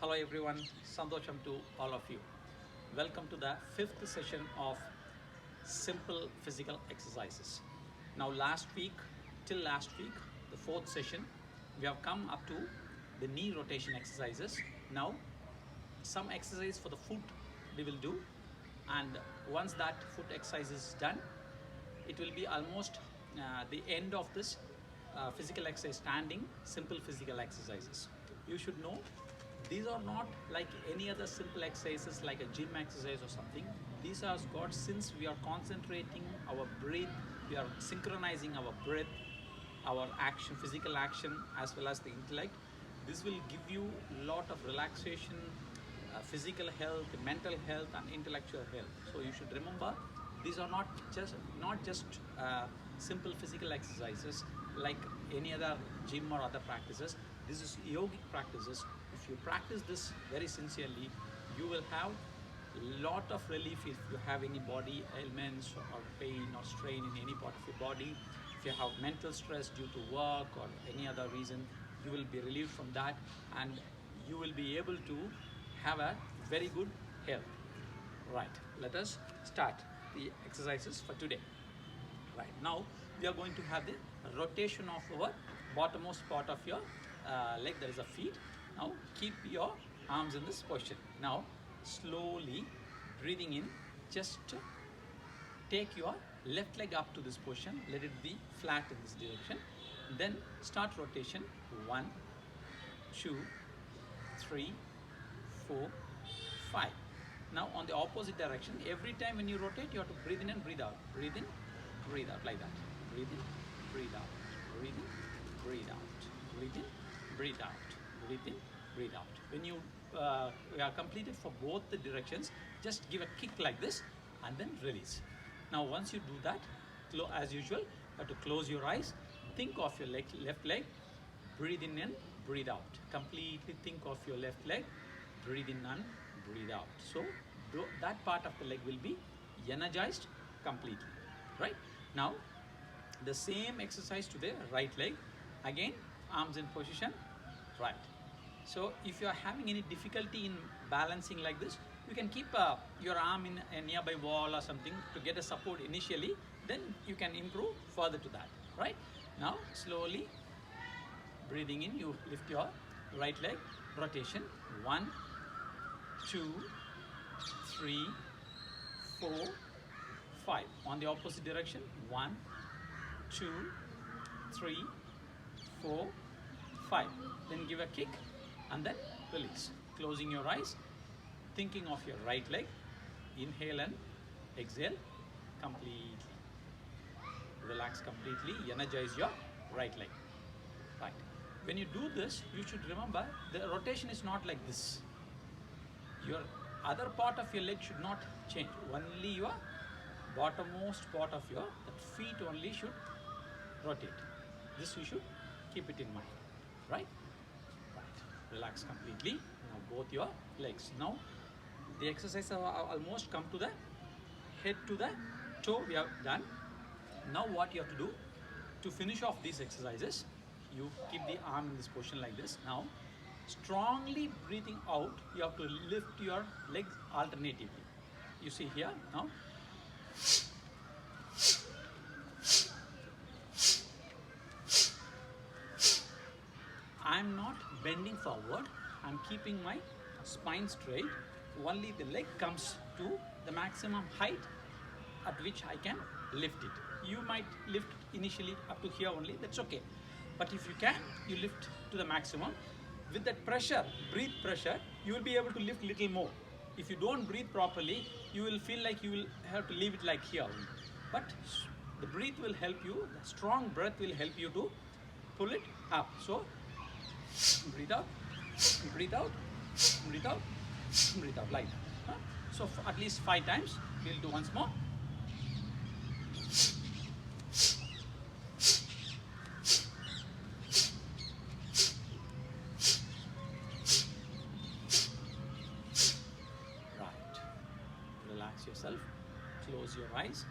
Hello everyone, Santosham to all of you. Welcome to the fifth session of simple physical exercises. Now till last week, the fourth session, we have come up to the knee rotation exercises. Now some exercise for the foot we will do, and once that foot exercise is done, it will be almost the end of this physical exercise, standing simple physical exercises. You should know these are not like any other simple exercises like a gym exercise or something. These are got, since we are concentrating our breath, we are synchronizing our breath, our action, physical action, as well as the intellect. This will give you a lot of relaxation, physical health, mental health, and intellectual health. So you should remember these are not just simple physical exercises like any other gym or other practices. This is yogic practices. If you practice this very sincerely, you will have a lot of relief if you have any body ailments or pain or strain in any part of your body. If you have mental stress due to work or any other reason, you will be relieved from that, and you will be able to have a very good health. Right, let us start the exercises for today. Right, now we are going to have the rotation of our bottommost part of your leg, that is a feet. Now keep your arms in this position. Now slowly breathing in, just take your left leg up to this position, let it be flat in this direction. Then start rotation. 1, 2, 3, 4, 5. Now on the opposite direction, every time when you rotate, you have to breathe in and breathe out. Breathe in, breathe out, like that. Breathe in, breathe out. Breathe in, breathe out. Breathe in, breathe out. Breathe in, breathe out. When you are completed for both the directions, just give a kick like this and then release. Now once you do that, as usual, you have to close your eyes, think of your left leg, breathe in and breathe out. Completely think of your left leg, breathe in and breathe out. So that part of the leg will be energized completely. Right? Now the same exercise to the right leg. Again, arms in position. Right. So if you are having any difficulty in balancing like this, you can keep your arm in a nearby wall or something to get a support initially. Then you can improve further to that. Right? Now slowly breathing in, you lift your right leg, rotation. 1, 2, 3, 4, 5. On the opposite direction. 1, 2, 3, 4, 5. Then give a kick and then release. Closing your eyes, thinking of your right leg. Inhale and exhale completely. Relax completely, energize your right leg. Right. When you do this, you should remember the rotation is not like this. Your other part of your leg should not change. Only your bottommost part of your feet only should rotate. This you should keep it in mind. Right? Right. Relax completely. Now both your legs. Now the exercise have almost come to the head to the toe we have done. Now what you have to do to finish off these exercises, you keep the arm in this position like this. Now strongly breathing out, you have to lift your legs alternatively. You see here now. I'm not bending forward, I'm keeping my spine straight. Only the leg comes to the maximum height at which I can lift it. You might lift initially up to here only, that's okay. But if you can, you lift to the maximum. With that pressure, breathe pressure, you will be able to lift little more. If you don't breathe properly, you will feel like you will have to leave it like here only. But the breath will help you, the strong breath will help you to pull it up. So breathe out, breathe out, breathe out, breathe out, like that. So for at least 5 times, we'll do once more. Right. Relax yourself, close your eyes,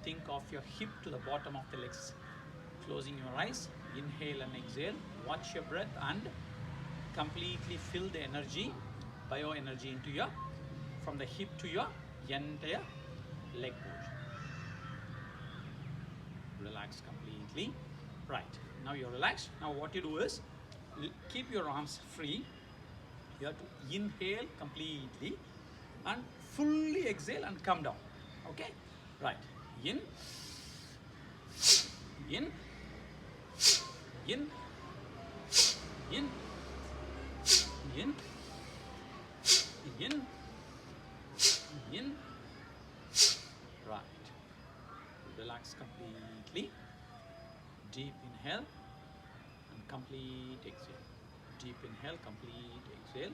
think of your hip to the bottom of the legs. Closing your eyes, inhale and exhale, watch your breath and completely fill the energy bioenergy into your, from the hip to your entire leg portion. Relax completely. Right, now you're relaxed. Now what you do is, keep your arms free. You have to inhale completely and fully exhale and come down. Okay, right, in, in, in, in, in, in, in. Right, relax completely. Deep inhale and complete exhale. Deep inhale, complete exhale.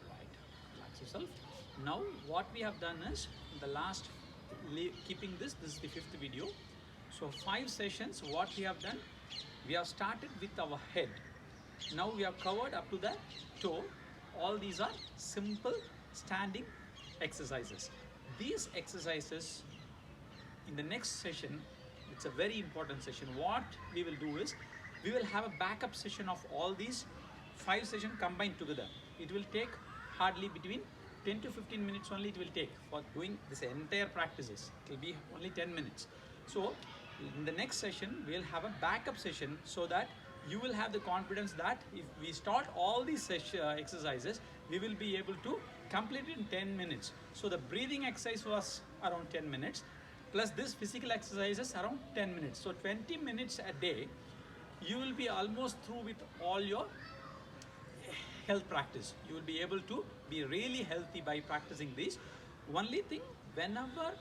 Right, relax yourself. Now what we have done is, in the last, keeping this is the 5th video. So 5 sessions, what we have done, we have started with our head. Now we have covered up to the toe. All these are simple standing exercises. These exercises, in the next session, it's a very important session. What we will do is, we will have a backup session of all these 5 sessions combined together. It will take hardly between 10 to 15 minutes only it will take for doing this entire practices. It will be only 10 minutes. So in the next session, we'll have a backup session, so that you will have the confidence that if we start all these exercises, we will be able to complete it in 10 minutes. So the breathing exercise was around 10 minutes, plus this physical exercises around 10 minutes. So 20 minutes a day, you will be almost through with all your health practice. You will be able to be really healthy by practicing this. Only thing, whenever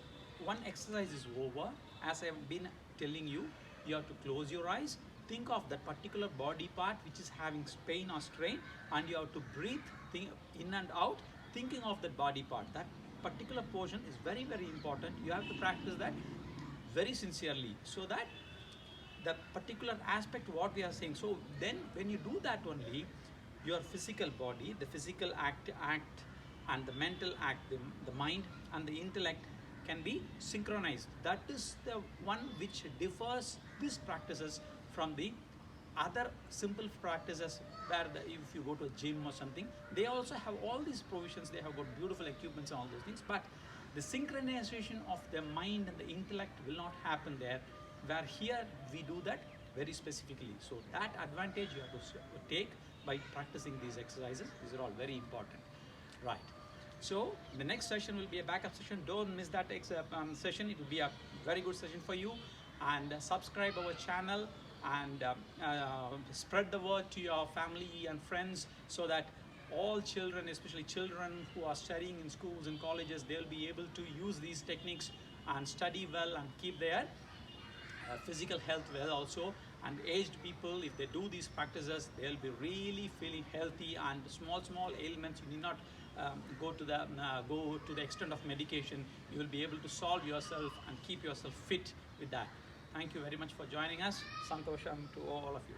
one exercise is over, as I have been telling you, you have to close your eyes, think of that particular body part which is having pain or strain, and you have to breathe in and out, thinking of that body part. That particular portion is very, very important. You have to practice that very sincerely, so that the particular aspect what we are saying. So then when you do that only, your physical body, the physical act and the mental act, the mind and the intellect can be synchronized. That is the one which differs these practices from the other simple practices, where if you go to a gym or something, they also have all these provisions, they have got beautiful equipments and all those things, but the synchronization of the mind and the intellect will not happen there, where here we do that very specifically. So that advantage you have to take by practicing these exercises. These are all very important. Right. So the next session will be a backup session. Don't miss that session. It will be a very good session for you. And subscribe our channel, and spread the word to your family and friends, so that all children, especially children who are studying in schools and colleges, they'll be able to use these techniques and study well and keep their physical health well also. And aged people, if they do these practices, they'll be really feeling healthy, and small ailments, you need not go to the extent of medication. You will be able to solve yourself and keep yourself fit with that. Thank you very much for joining us. Santosham to all of you.